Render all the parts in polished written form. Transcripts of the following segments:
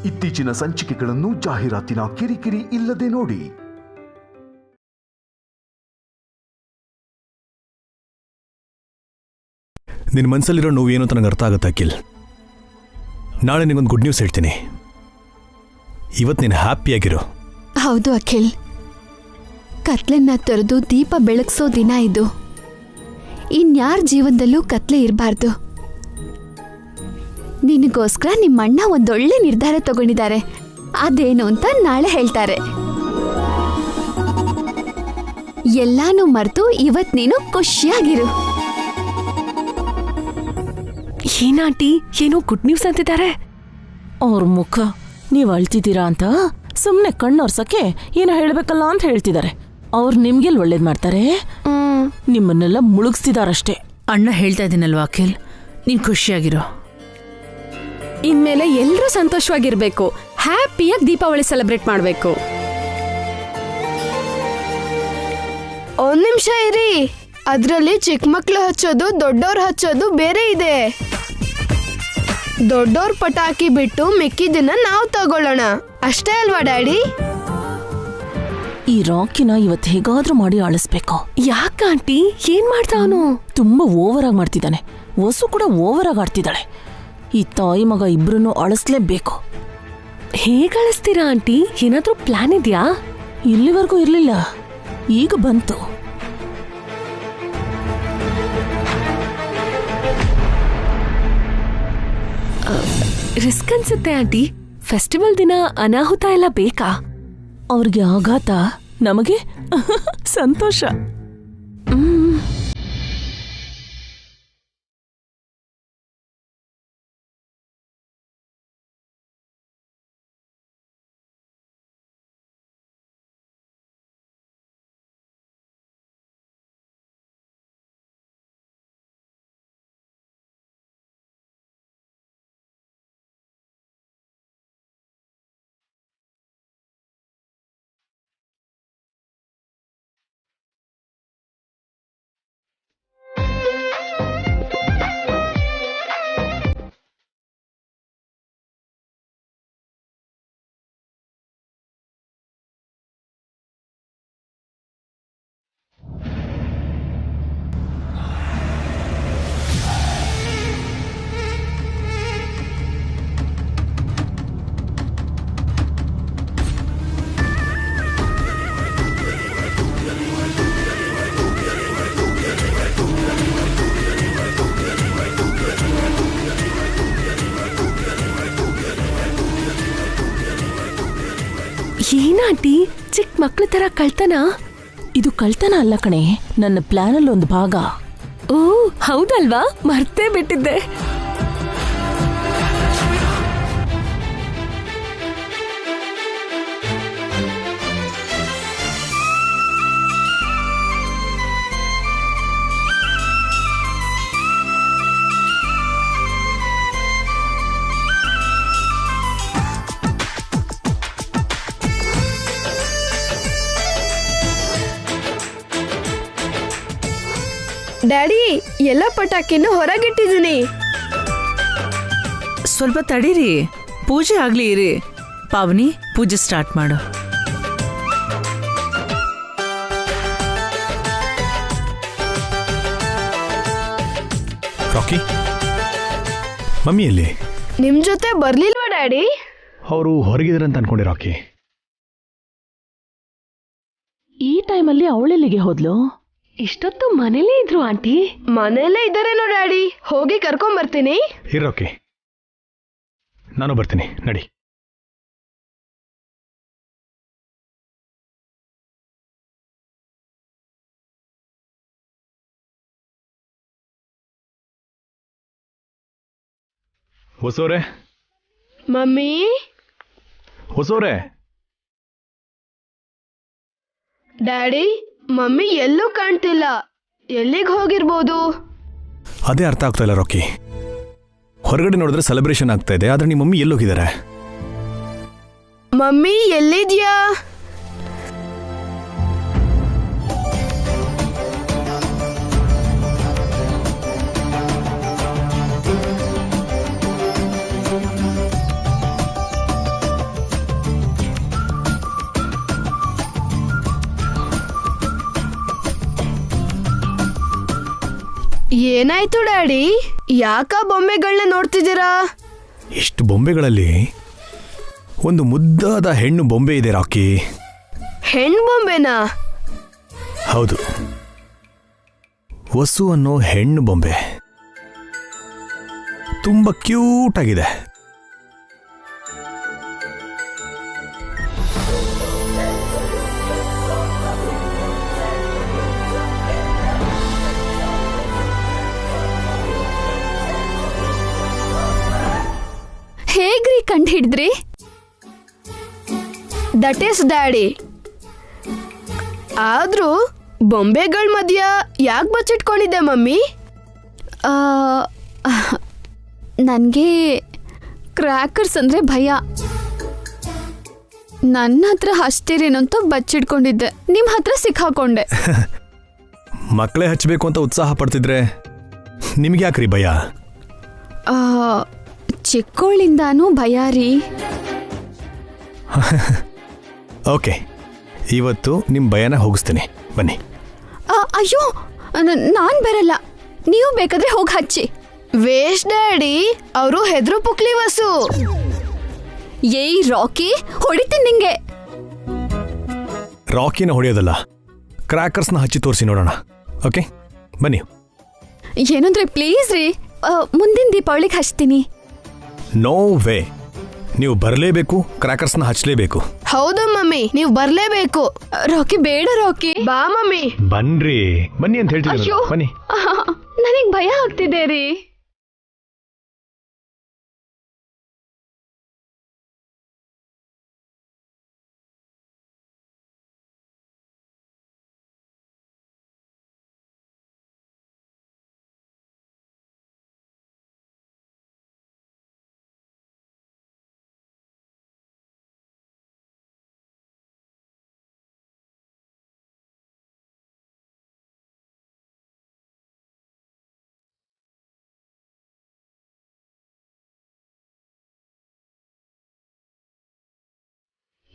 ಇತ್ತೀಚಿನ ಸಂಚಿಕೆಗಳನ್ನು ಜಾಹೀರಾತಿನ ಕಿರಿಕಿರಿ ಇಲ್ಲದೆ ನೋಡಿ. ನಿನ್ನ ಮನಸ್ಸಲ್ಲಿರೋ ನೋವು ಏನು ಅಂತ ನನಗೆ ಅರ್ಥ ಆಗುತ್ತೆ ಅಖಿಲ್. ನಾಳೆ ನಿನಗೊಂದು ಗುಡ್ ನ್ಯೂಸ್ ಹೇಳ್ತೀನಿ. ಇವತ್ತು ನೀನು ಹ್ಯಾಪಿಯಾಗಿರು. ಹೌದು ಅಖಿಲ್, ಕತ್ಲನ್ನ ತೊರೆದು ದೀಪ ಬೆಳಗ್ಸೋ ದಿನ ಇದು. ಇನ್ಯಾರ ಜೀವನದಲ್ಲೂ ಕತ್ಲೆ ಇರಬಾರ್ದು. ನಿನಗೋಸ್ಕರ ನಿಮ್ಮಣ್ಣ ಒಂದೊಳ್ಳೆ ನಿರ್ಧಾರ ತಗೊಂಡಿದ್ದಾರೆ. ಅದೇನು ಅಂತ ನಾಳೆ ಹೇಳ್ತಾರೆ. ಎಲ್ಲಾನು ಮರೆತು ಇವತ್ ನೀನು ಖುಷಿಯಾಗಿರು. ಏನಾಂಟಿ, ಏನೋ ಗುಡ್ ನ್ಯೂಸ್ ಅಂತಿದ್ದಾರೆ. ಅವ್ರ ಮುಖ ನೀವ್ ಅಳ್ತಿದ್ದೀರಾ ಅಂತ ಸುಮ್ನೆ ಕಣ್ಣೊರ್ಸಕ್ಕೆ ಏನೋ ಹೇಳ್ಬೇಕಲ್ಲ ಅಂತ ಹೇಳ್ತಿದ್ದಾರೆ. ಅವ್ರು ನಿಮ್ಗೆಲ್ ಒಳ್ಳೇದ್ ಮಾಡ್ತಾರೆ, ನಿಮ್ಮನ್ನೆಲ್ಲ ಮುಳುಗಿಸ್ತಿದಾರಷ್ಟೇ. ಅಣ್ಣ ಹೇಳ್ತಾ ಇದೀನಲ್ವಾ ಅಖಿಲ್, ನೀನ್ ಖುಷಿಯಾಗಿರೋ. ಇನ್ಮೇಲೆ ಎಲ್ಲರೂ ಸಂತೋಷವಾಗಿರ್ಬೇಕು, ಹ್ಯಾಪಿಯಾಗಿ ದೀಪಾವಳಿ ಸೆಲೆಬ್ರೇಟ್ ಮಾಡ್ಬೇಕು. ಒಂದ್ ನಿಮಿಷ ಇರಿ, ಅದ್ರಲ್ಲಿ ಚಿಕ್ಕ ಮಕ್ಳು ಹಚ್ಚೋದು ದೊಡ್ಡವ್ರು ಹಚ್ಚೋದು ಬೇರೆ ಇದೆ. ದೊಡ್ಡವ್ರ ಪಟಾಕಿ ಬಿಟ್ಟು ಮಿಕ್ಕಿದನ್ನ ನಾವು ತಗೊಳ್ಳೋಣ, ಅಷ್ಟೇ ಅಲ್ವಾ ಡ್ಯಾಡಿ? ಈ ರಾಕಿನ ಇವತ್ತು ಹೇಗಾದ್ರೂ ಮಾಡಿ ಅಳಿಸ್ಬೇಕು. ಯಾಕಾಂಟಿ, ಏನ್ ಮಾಡ್ತಾ ಅವನು? ತುಂಬಾ ಓವರ್ ಆಗಿ ಮಾಡ್ತಿದ್ದಾನೆ. ವಸು ಕೂಡ ಓವರ್ ಆಗಿ ಆಡ್ತಿದ್ದಾಳೆ. ಈ ತಾಯಿ ಮಗ ಇಬ್ರು ಅಳಿಸ್ಲೇಬೇಕು. ಹೇಗೆ ಅಳಿಸ್ತೀರಾ ಆಂಟಿ? ಏನಾದ್ರೂ ಪ್ಲಾನ್ ಇದೆಯಾ? ಇಲ್ಲಿವರೆಗೂ ಇರ್ಲಿಲ್ಲ, ಈಗ ಬಂತು. ರಿಸ್ಕ್ ಅನ್ಸುತ್ತೆ ಆಂಟಿ. ಫೆಸ್ಟಿವಲ್ ದಿನ ಅನಾಹುತ ಎಲ್ಲ ಬೇಕಾ? ಅವ್ರಿಗೆ ಆಘಾತ, ನಮಗೆ ಸಂತೋಷ. ಏನಾಂಟಿ, ಚಿಕ್ಕ ಮಕ್ಳ ತರ ಕಳ್ತನ? ಇದು ಕಳ್ತನ ಅಲ್ಲ ಕಣೆ, ನನ್ನ ಪ್ಲಾನ್ ಅಲ್ಲಿ ಒಂದು ಭಾಗ. ಓ ಹೌದಲ್ವಾ, ಮರ್ತೇ ಬಿಟ್ಟಿದ್ದೆ. ಡ್ಯಾಡಿ, ಎಲ್ಲ ಪಟಾಕಿನೂ ಹೊರಗಿಟ್ಟಿದ್ದೀನಿ. ಸ್ವಲ್ಪ ತಡೀರಿ, ಪೂಜೆ ಆಗ್ಲಿ ಇರಿ. ಪಾವನಿ, ಪೂಜೆ ಸ್ಟಾರ್ಟ್ ಮಾಡು. ರಾಕಿ, ಮಮ್ಮಿ ಎಲ್ಲಿ? ನಿಮ್ ಜೊತೆ ಬರ್ಲಿಲ್ವಾ ಡ್ಯಾಡಿ? ಅವರು ಹೊರಗಿದ್ರಂತ ಅನ್ಕೊಂಡೆ ರಾಕಿ. ಈ ಟೈಮಲ್ಲಿ ಅವಳೆಲ್ಲಿಗೆ ಹೋದ್ಲು? ಇಷ್ಟೊತ್ತು ಮನೇಲೇ ಇದ್ರು ಆಂಟಿ. ಮನೇಲೇ ಇದ್ದಾರೇನೋ ಡ್ಯಾಡಿ, ಹೋಗಿ ಕರ್ಕೊಂಡ್ ಬರ್ತೀನಿ. ಇರೋಕೆ, ನಾನು ಬರ್ತೀನಿ, ನಡಿ. ಹೊಸೋರೆ, ಮಮ್ಮಿ, ಹೊಸೋರೆ. ಡ್ಯಾಡಿ, ಮಮ್ಮಿ ಎಲ್ಲೂ ಕಾಣ್ತಿಲ್ಲ. ಎಲ್ಲಿಗೆ ಹೋಗಿರ್ಬೋದು? ಅದೇ ಅರ್ಥ ಆಗ್ತಾ ಇಲ್ಲ ರಾಕಿ. ಹೊರಗಡೆ ನೋಡಿದ್ರೆ ಸೆಲೆಬ್ರೇಷನ್ ಆಗ್ತಾ ಇದೆ, ಆದ್ರೆ ನಿಮ್ಮ ಮಮ್ಮಿ ಎಲ್ಲೋಗಿದ್ದಾರೆ? ಮಮ್ಮಿ ಎಲ್ಲಿದ್ಯಾ? ಏನಾಯ್ತು ಡ್ಯಾಡಿ? ಯಾಕ ಬೊಂಬೆಗಳನ್ನ ನೋಡ್ತಿದ್ದೀರಾ? ಇಷ್ಟು ಬೊಂಬೆಗಳಲ್ಲಿ ಒಂದು ಮುದ್ದಾದ ಹೆಣ್ಣು ಬೊಂಬೆ ಇದೆ ರಾಕಿ. ಹೆಣ್ ಬೊಂಬೆನಾ? ಹೌದು, ವಸು ಅನ್ನೋ ಹೆಣ್ಣು ಬೊಂಬೆ. ತುಂಬ ಕ್ಯೂಟ್ ಆಗಿದೆ. ಹೇಗ್ರಿ ಕಂಡು ಹಿಡಿದ್ರಿ? That is daddy. ಆದ್ರೂ ಬೊಂಬೆಗಳ ಮಧ್ಯ ಯಾಕೆ ಬಚ್ಚಿಟ್ಕೊಂಡಿದ್ದೆ ಮಮ್ಮಿ? ನನಗೆ ಕ್ರ್ಯಾಕರ್ಸ್ ಅಂದರೆ ಭಯ. ನನ್ನ ಹತ್ರ ಹಚ್ತೀರೇನೋ ಅಂತ ಬಚ್ಚಿಟ್ಕೊಂಡಿದ್ದೆ. ನಿಮ್ಮ ಹತ್ರ ಸಿಕ್ಕಾಕೊಂಡೆ. ಮಕ್ಕಳೇ ಹಚ್ಚಬೇಕು ಅಂತ ಉತ್ಸಾಹ ಪಡ್ತಿದ್ರೆ ನಿಮ್ಗೆ ಯಾಕ್ರಿ ಭಯ? ಚಿಕ್ಕೋಳಿಂದಾನೂ ಭಯ ರೀ. ಓಕೆ, ಇವತ್ತು ನಿಮ್ಮ ಭಯನ ಹೋಗಿಸ್ತೀನಿ, ಬನ್ನಿ. ಅಯ್ಯೋ, ನಾನು ಬರಲ್ಲ. ನೀವು ಬೇಕಾದ್ರೆ ಹೋಗಿ ಹಚ್ಚಿ. ವೇಸ್ಟ್ ಡ್ಯಾಡಿ, ಅವರು ಹೆದ್ರು ಪುಕ್ಲಿ ವಸು. ಏಯ್ ರಾಕಿ, ಹೊಡಿತೀನಿ ನಿಂಗೆ. ರಾಕಿನ ಹೊಡೆಯೋದಲ್ಲ, ಕ್ರ್ಯಾಕರ್ಸ್ನ ಹಚ್ಚಿ ತೋರಿಸಿ ನೋಡೋಣ. ಓಕೆ, ಬನ್ನಿ. ಏನಂದ್ರೆ ಪ್ಲೀಸ್ ರೀ, ಮುಂದಿನ ದೀಪಾವಳಿಗೆ ಹಚ್ತೀನಿ. ನೋ ವೇ, ನೀವು ಬರಲೇಬೇಕು, ಕ್ರ್ಯಾಕರ್ಸ್ನ ಹಚ್ಚಲೇಬೇಕು. ಹೌದು ಮಮ್ಮಿ, ನೀವು ಬರ್ಲೇಬೇಕು. ರಾಕಿ ಬೇಡ ರಾಕಿ. ಬಾ ಮಮ್ಮಿ. ಬನ್ರಿ, ಬನ್ನಿ ಅಂತ ಹೇಳ್ತಿದ್ದೀನಿ. ಅಯ್ಯೋ, ಬನ್ನಿ. ನನಗೆ ಭಯ ಆಗ್ತಿದೆ ರೀ.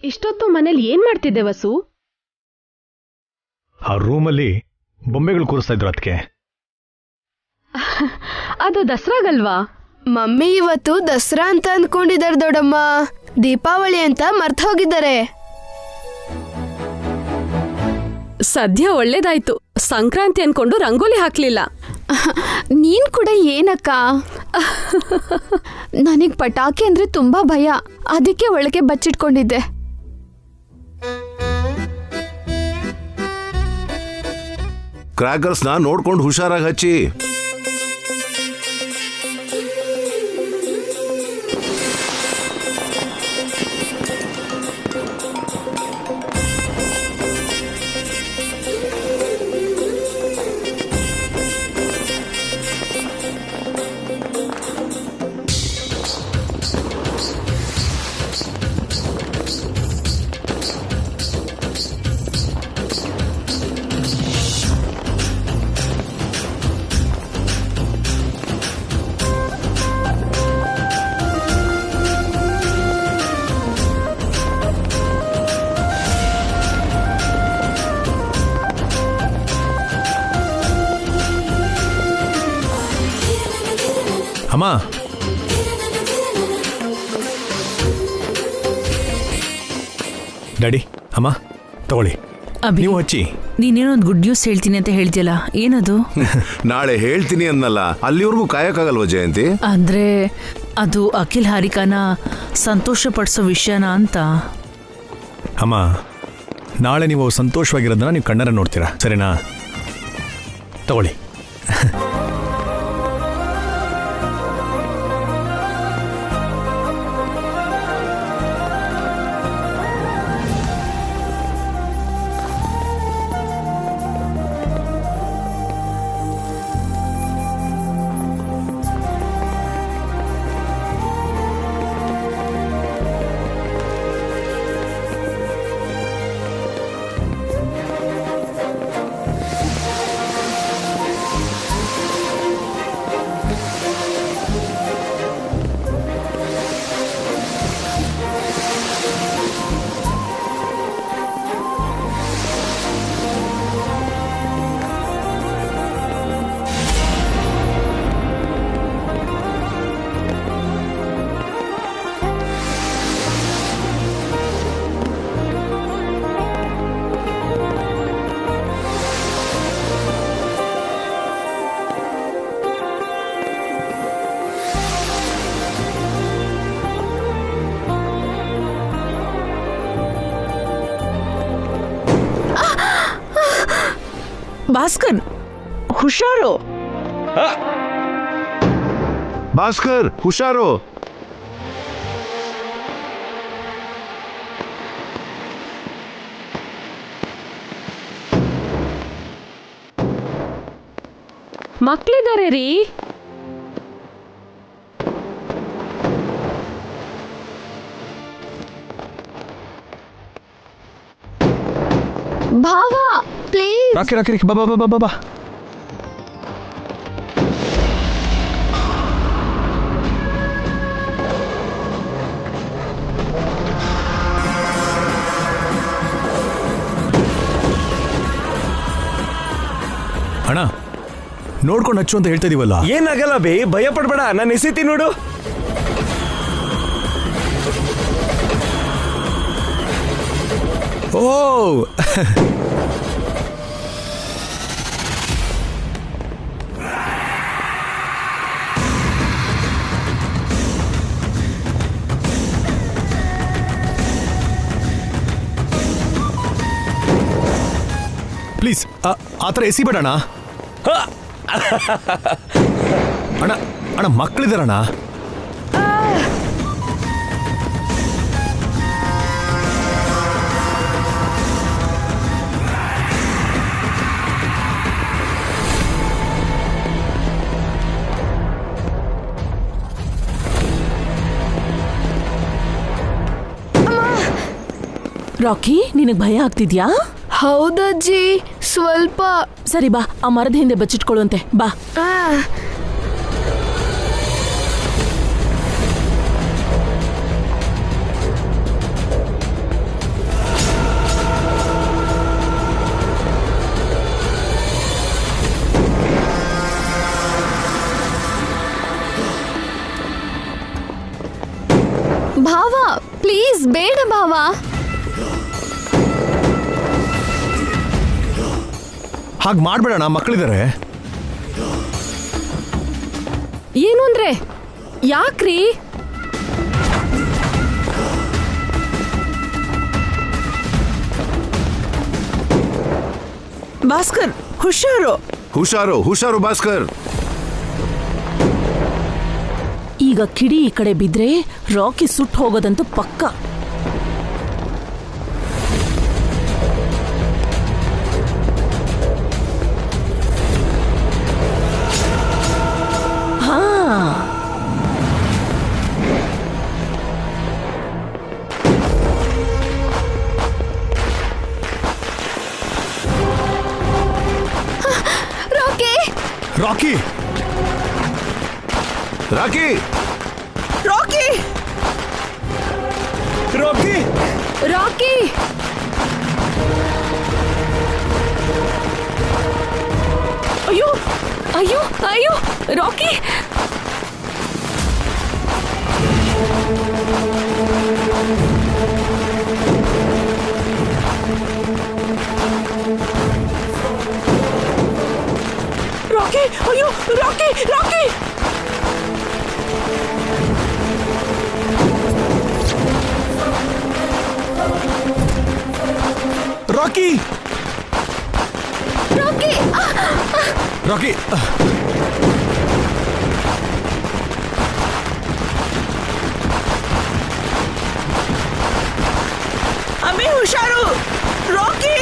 ಇಷ್ಟೊತ್ತು ಮನೇಲಿ ಏನ್ ಮಾಡ್ತಿದ್ದೆ ವಸು? ಆ ರೂಮಲ್ಲಿ ಬೊಂಬೆಗಳು ಕೂರಿಸ್ತಾ ಇದ್ರು. ಅದಕ್ಕೆ ಅದು ದಸರಾಗಲ್ವಾ? ಮಮ್ಮಿ ಇವತ್ತು ದಸರಾ ಅಂತ ಅನ್ಕೊಂಡಿದ್ದಾರೆ ದೊಡ್ಡಮ್ಮ. ದೀಪಾವಳಿ ಅಂತ ಮರ್ತ ಹೋಗಿದ್ದಾರೆ. ಸದ್ಯ ಒಳ್ಳೇದಾಯ್ತು, ಸಂಕ್ರಾಂತಿ ಅನ್ಕೊಂಡು ರಂಗೋಲಿ ಹಾಕ್ಲಿಲ್ಲ. ನೀನ್ ಕೂಡ ಏನಕ್ಕ? ನನಗ್ ಪಟಾಕಿ ಅಂದ್ರೆ ತುಂಬಾ ಭಯ, ಅದಕ್ಕೆ ಒಳಗೆ ಬಚ್ಚಿಟ್ಕೊಂಡಿದ್ದೆ. ಕ್ರ್ಯಾಕರ್ಸ್ನ ನೋಡ್ಕೊಂಡು ಹುಷಾರಾಗಿ ಹಚ್ಚಿ. ಅಮ್ಮ, ಡ್ಯಾಡಿ, ಅಮ್ಮ ತಗೊಳ್ಳಿ, ಅಭಿ, ನೀವು ಹಚ್ಚಿ. ನೀನೇನೊಂದು ಗುಡ್ ನ್ಯೂಸ್ ಹೇಳ್ತೀನಿ ಅಂತ ಹೇಳ್ತಿಯಲ್ಲ, ಏನದು? ನಾಳೆ ಹೇಳ್ತೀನಿ ಅನ್ನಲ್ಲ, ಅಲ್ಲಿವರೆಗೂ ಕಾಯಕ್ಕಾಗಲ್ವ ಜಯಂತಿ? ಅಂದ್ರೆ ಅದು ಅಖಿಲ್ ಹಾರಿಕಾನ ಸಂತೋಷ ಪಡಿಸೋ ವಿಷಯನ ಅಂತ. ಅಮ್ಮ, ನಾಳೆ ನೀವು ಸಂತೋಷವಾಗಿರೋದನ್ನ ನೀವು ಕಣ್ಣರ ನೋಡ್ತೀರಾ, ಸರಿನಾ? ತಗೊಳ್ಳಿ. ಭಾಸ್ಕರ್ ಹುಷಾರು. ಭಾಸ್ಕರ್ ಹುಷಾರು. ಮಕ್ಳಿದಾರೆ ರೀ. ಭಾವ ಪ್ಲೀಸ್. ರಾಕಿ ರಾಕಿ ರಾಕಿ ಬಾ ಬಾ ಬಾ ಬಾ ಬಾ. ಅಣ್ಣ ನೋಡ್ಕೊಂಡು ಹಚ್ಚು ಅಂತ ಹೇಳ್ತಾ ಇದೀವಲ್ಲ. ಏನಾಗಲ್ಲ ಬೇ, ಭಯ ಪಡ್ಬೇಡ, ನಾನು ಎಸಿತಿ ನೋಡು. ಓ ಪ್ಲೀಸ್ ಆ ಥರ ಎಸಿ ಬೇಡಣ್ಣ. ಅಣ್ಣ ಅಣ್ಣ ಮಕ್ಕಳಿದಾರಣ್ಣ. ರಾಕಿ, ನಿನಗ್ ಭಯ ಆಗ್ತಿದ್ಯಾ? ಹೌದಜ್ಜಿ, ಸ್ವಲ್ಪ. ಸರಿ ಬಾ, ಆ ಮರದ ಹಿಂದೆ ಬಚ್ಚಿಟ್ಕೊಳ್ಳುವಂತೆ ಬಾ. ಭಾವ ಪ್ಲೀಸ್ ಬೇಡ ಭಾವ. ಹಾಗೆ ಮಾಡ್ಬೇಡಣ್ಣ, ಮಕ್ಕಳಿದ್ದಾರೆ. ಏನು ಅಂದ್ರೆ ಯಾಕ್ರಿ? ಭಾಸ್ಕರ್ ಹುಷಾರು. ಹುಷಾರು ಹುಷಾರು ಭಾಸ್ಕರ್. ಈಗ ಕಿಡಿ ಈ ಕಡೆ ಬಿದ್ರೆ ರಾಕಿ ಸುಟ್ಟು ಹೋಗೋದಂತೂ ಪಕ್ಕ. ಹಾ, ರಾಕಿ ರಾಕಿ ರಾಕಿ ರಾಕಿ ರಾಕಿ ರಾಕಿ ಅಯ್ಯೋ ಅಯ್ಯೋ ಅಯ್ಯೋ ರಾಕಿ. ರಾಕಿ, ಅಯ್ಯೋ ರಾಕಿ, ರಾಕಿ. ರಾಕಿ ರಾಕಿ ರಾಕಿ ಅಮ್ಮಿ ಹುಷಾರು. ರಾಕಿ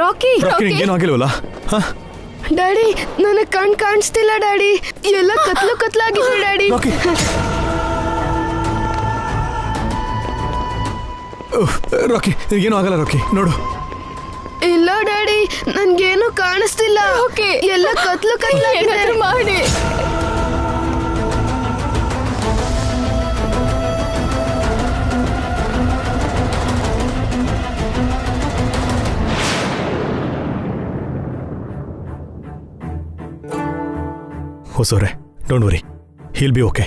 ರಾಕಿ ರಾಕಿ ನಿಂಗೇನು ಆಗಿಲ್ವಲ್ಲ? ಡ್ಯಾಡಿ, ನನಗೆ ಕಾಣಿಸ್ತಿಲ್ಲ ಡ್ಯಾಡಿ. ಎಲ್ಲ ಕತ್ಲು ಕತ್ಲಾಗಿದೆ ಡ್ಯಾಡಿ. ರಾಕಿ ರಾಕಿ ನಿನಗೇನು ಆಗಲ್ಲ ರಾಕಿ, ನೋಡು. ಇಲ್ಲ ಡ್ಯಾಡಿ, ನನ್ಗೇನು ಕಾಣಿಸ್ತಿಲ್ಲ. ಎಲ್ಲ ಕತ್ಲು ಕತ್ಲಾಗಿದೆ. ಮಾಡಿ. ಹೊಸೋರೆ, don't worry, he'll be okay.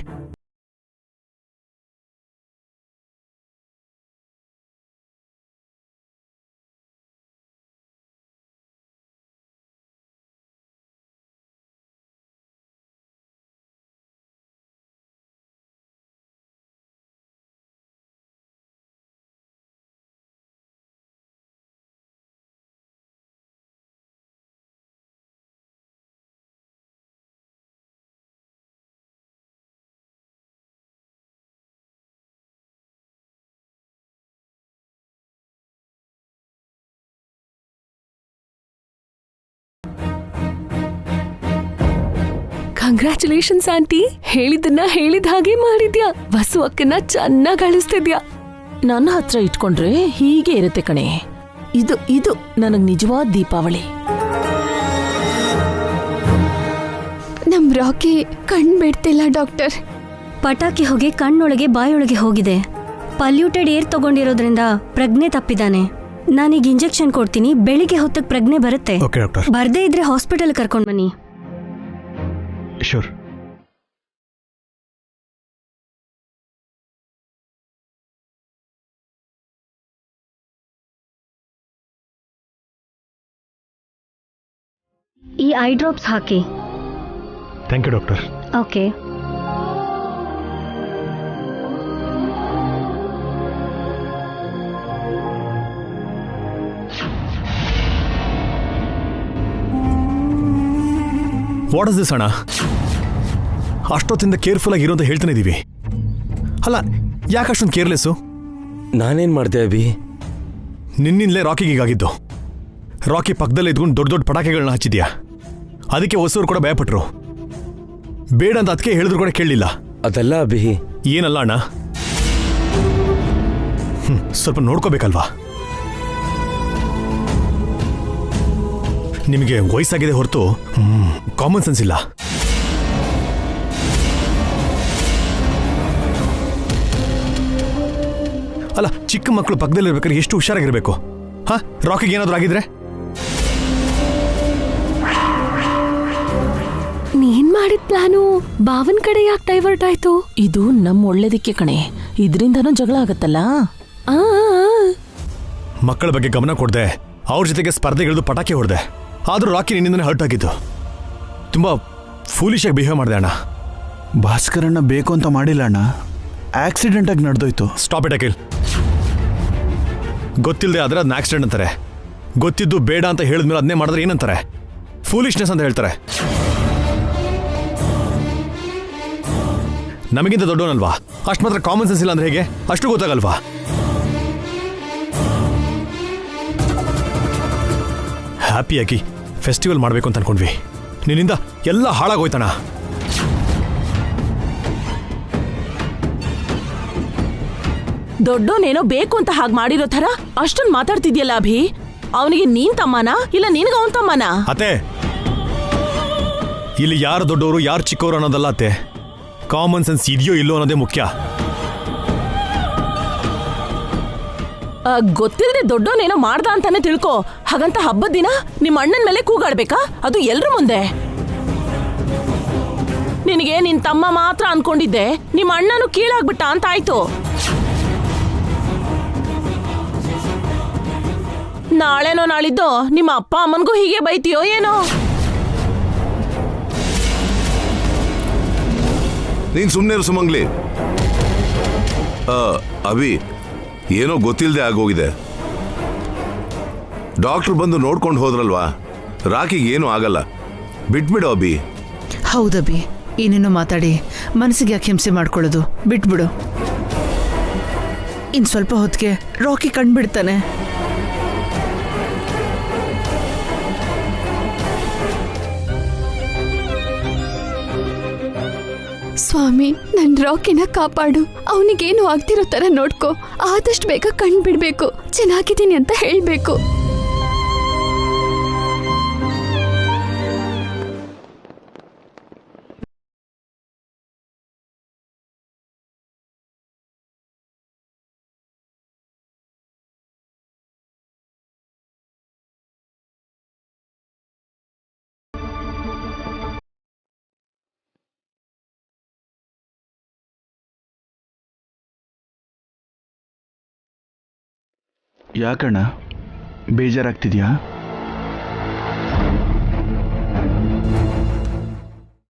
Congratulations aunty, ಹೇಳಿದ್ದನ್ನ ಹೇಳಿದ ಹಾಗೆ ಮಾಡಿದ್ಯಾ. ವಸು ಅಕ್ಕನ ಚೆನ್ನಾಗಿ ಅಳಿಸ್ತಿದ್ಯಾ. ನನ್ನ ಹತ್ರ ಇಟ್ಕೊಂಡ್ರೆ ಹೀಗೆ ಇರುತ್ತೆ ಕಣೆ. ಇದು ಇದು ನನಗ್ ನಿಜವಾದ ದೀಪಾವಳಿ. ನಮ್ ರಾಕಿ ಕಣ್ ಬಿಡ್ತಿಲ್ಲ ಡಾಕ್ಟರ್. ಪಟಾಕಿ ಹೋಗಿ ಕಣ್ಣೊಳಗೆ ಬಾಯೊಳಗೆ ಹೋಗಿದೆ. ಪಲ್ಯೂಟೆಡ್ ಏರ್ ತಗೊಂಡಿರೋದ್ರಿಂದ ಪ್ರಜ್ಞೆ ತಪ್ಪಿದಾನೆ. ನಾನೀಗ ಇಂಜೆಕ್ಷನ್ ಕೊಡ್ತೀನಿ, ಬೆಳಿಗ್ಗೆ ಹೊತ್ತಕ್ಕೆ ಪ್ರಜ್ಞೆ ಬರುತ್ತೆ. ಬರ್ದೇ ಇದ್ರೆ ಹಾಸ್ಪಿಟಲ್ ಕರ್ಕೊಂಡ್ ಬನ್ನಿ. ಶೂರ್. ಈ ಐ ಡ್ರಾಪ್ಸ್ ಹಾಕಿ. Thank you doctor. Okay. What is this ಅಣ್ಣ? ಅಷ್ಟೊತ್ತಿಂದ ಕೇರ್ಫುಲ್ ಆಗಿರೋ ಅಂತ ಹೇಳ್ತಾನೆ ಇದೀವಿ. ಅಲ್ಲ, ಯಾಕಷ್ಟೊಂದು ಕೇರ್ಲೆಸ್ಸು? ನಾನೇನ್ ಮಾಡ್ದೆ ಅಭಿ? ನಿನ್ನಿಂದಲೇ ರಾಕಿಗೆ ಹೀಗಾಗಿದ್ದು. ರಾಕಿ ಪಕ್ಕದಲ್ಲೇ ಇದ್ಕೊಂಡು ದೊಡ್ಡ ದೊಡ್ಡ ಪಟಾಕಿಗಳನ್ನ ಹಚ್ಚಿದ್ಯಾ. ಅದಕ್ಕೆ ಹೊಸೂರು ಕೂಡ ಭಯಪಟ್ರು. ಬೇಡ ಅಂತ ಅದಕ್ಕೆ ಹೇಳಿದ್ರು ಕೂಡ ಕೇಳಲಿಲ್ಲ. ಅದಲ್ಲ ಅಭಿ. ಏನಲ್ಲ ಅಣ್ಣ, ಸ್ವಲ್ಪ ನೋಡ್ಕೋಬೇಕಲ್ವಾ? ನಿಮಗೆ ವಯಸ್ಸಾಗಿದೆ ಹೊರತು ಕಾಮನ್ ಸೆನ್ಸ್ ಇಲ್ಲ. ಅಲ್ಲ, ಚಿಕ್ಕ ಮಕ್ಕಳು ಪಕ್ಕದಲ್ಲಿರ್ಬೇಕಾದ್ರೆ ಎಷ್ಟು ಹುಷಾರಾಗಿರ್ಬೇಕು. ಹಾ, ರಾಕಿಗೆ ಏನಾದರೂ ಆಗಿದ್ರೆ? ನೀನ್ ಮಾಡಿದ ಪ್ಲಾನು ಬಾವನ್ ಕಡೆ ಯಾಕೆ ಡೈವರ್ಟ್ ಆಯ್ತು? ಇದು ನಮ್ಮ ಒಳ್ಳೇದಕ್ಕೆ ಕಣೆ. ಇದರಿಂದನೂ ಜಗಳ ಆಗತ್ತಲ್ಲ. ಮಕ್ಕಳ ಬಗ್ಗೆ ಗಮನ ಕೊಡ್ದೆ, ಅವ್ರ ಜೊತೆಗೆ ಸ್ಪರ್ಧೆಗಿಳಿದು ಪಟಾಕಿ ಹೊಡೆದೆ. ಆದ್ರೂ ರಾಕಿ ನಿನ್ನಿಂದನೇ ಹರ್ಟ್ ಆಗಿದ್ದು. ತುಂಬಾ ಫೂಲಿಶ್ ಆಗಿ ಬಿಹೇವ್ ಮಾಡಿದೆ ಅಣ್ಣ. ಭಾಸ್ಕರಣ್ಣ ಬೇಕು ಅಂತ ಮಾಡಿಲ್ಲ ಅಣ್ಣ, ಆಕ್ಸಿಡೆಂಟ್ ಆಗಿ ನಡೆದೋಯ್ತು. Stop it Akhil. ಗೊತ್ತಿಲ್ಲದೆ ಆದ್ರೆ ಅದನ್ನ ಆಕ್ಸಿಡೆಂಟ್ ಅಂತಾರೆ. ಗೊತ್ತಿದ್ದು ಬೇಡ ಅಂತ ಹೇಳಿದ್ಮೇಲೆ ಅದನ್ನೇ ಮಾಡಿದ್ರೆ ಏನಂತಾರೆ? ಫೂಲಿಶ್ನೆಸ್ ಅಂತ ಹೇಳ್ತಾರೆ. ನಮಗಿಂತ ದೊಡ್ಡವನಲ್ವಾ? ಅಷ್ಟು ಮಾತ್ರ ಕಾಮನ್ ಸೆನ್ಸ್ ಇಲ್ಲ ಅಂದ್ರೆ ಹೇಗೆ? ಅಷ್ಟು ಗೊತ್ತಾಗಲ್ವಾ? ಹ್ಯಾಪಿಯಾಗಿ ಫೆಸ್ಟಿವಲ್ ಮಾಡಬೇಕು ಅಂತ ಅನ್ಕೊಂಡ್ವಿ. ನಿನ್ನಿಂದ ಎಲ್ಲ ಹಾಳಾಗೋಯ್ತಣ್ಣ. ದೊಡ್ಡೋನೇನೋ ಬೇಕು ಅಂತ ಹಾಗೆ ಮಾಡಿರೋ ಥರ ಅಷ್ಟೊಂದು ಮಾತಾಡ್ತಿದ್ಯಲ್ಲ ಅಭಿ. ಅವನಿಗೆ ನೀನ್ ತಮ್ಮನ ಇಲ್ಲ ನಿನಗ ಅವನ್ ತಮ್ಮನ? ಅತ್ತೆ, ಇಲ್ಲಿ ಯಾರು ದೊಡ್ಡವರು ಯಾರು ಚಿಕ್ಕವರು ಅನ್ನೋದಲ್ಲ ಅತ್ತೆ. ಕಾಮನ್ ಸೆನ್ಸ್ ಇದೆಯೋ ಇಲ್ಲೋ ಅನ್ನೋದೇ ಮುಖ್ಯ. ಗೊತ್ತಿಲ್ಲದೆ ದೊಡ್ಡೋನೇನೋ ಮಾಡ್ದ ಅಂತಾನೆ ತಿಳ್ಕೊ. ಹಾಗಂತ ಹಬ್ಬದ ದಿನ ನಿಮ್ಮ ಅಣ್ಣನ ಮೇಲೆ ಕೂಗಾಡ್ಬೇಕಾ? ಅದು ಎಲ್ರ ಮುಂದೆ. ನಿನಗೆ ನಿನ್ ತಮ್ಮ ಮಾತ್ರ ಅನ್ಕೊಂಡಿದ್ದೆ, ನಿಮ್ಮ ಅಣ್ಣನು ಕೀಳಾಗ್ಬಿಟ್ಟ ಅಂತ ಆಯ್ತು. ನಾಳೆನೋ ನಾಳಿದ್ದು ನಿಮ್ಮ ಅಪ್ಪ ಅಮ್ಮನ್ಗೂ ಹೀಗೆ ಬೈತೀಯೋ ಏನೋ? ನೀನ್ ಸುಮ್ಮನೆ ಸುಮಂಗ್ಲಿ. ಅಭಿ, ಏನೋ ಗೊತ್ತಿಲ್ಲದೆ ಆಗೋಗಿದೆ. ಡಾಕ್ಟರ್ ಬಂದು ನೋಡ್ಕೊಂಡು ಹೋದ್ರಲ್ವಾ, ರಾಕಿಗೆ ಏನೂ ಆಗಲ್ಲ. ಬಿಟ್ಬಿಡು ಅಭಿ. ಹೌದಭಿ, ಏನೇನೋ ಮಾತಾಡಿ ಮನಸ್ಸಿಗೆ ಯಾಕೆ ಹಿಂಸೆ ಮಾಡ್ಕೊಳ್ಳೋದು? ಬಿಟ್ಬಿಡು. ಇನ್ ಸ್ವಲ್ಪ ಹೊತ್ತಿಗೆ ರಾಕಿ ಕಂಡ್ಬಿಡ್ತಾನೆ. ಸ್ವಾಮಿ, ನನ್ ರಾಕಿನ ಕಾಪಾಡು. ಅವನಿಗೇನು ಆಗ್ತಿರೋ ತರ ನೋಡ್ಕೋ. ಆದಷ್ಟು ಬೇಗ ಕಣ್ ಬಿಡ್ಬೇಕು. ಚೆನ್ನಾಗಿದ್ದೀನಿ ಅಂತ ಹೇಳ್ಬೇಕು. ಯಾಕಣ್ಣ ಬೇಜಾರಾಗ್ತಿದ್ಯಾ?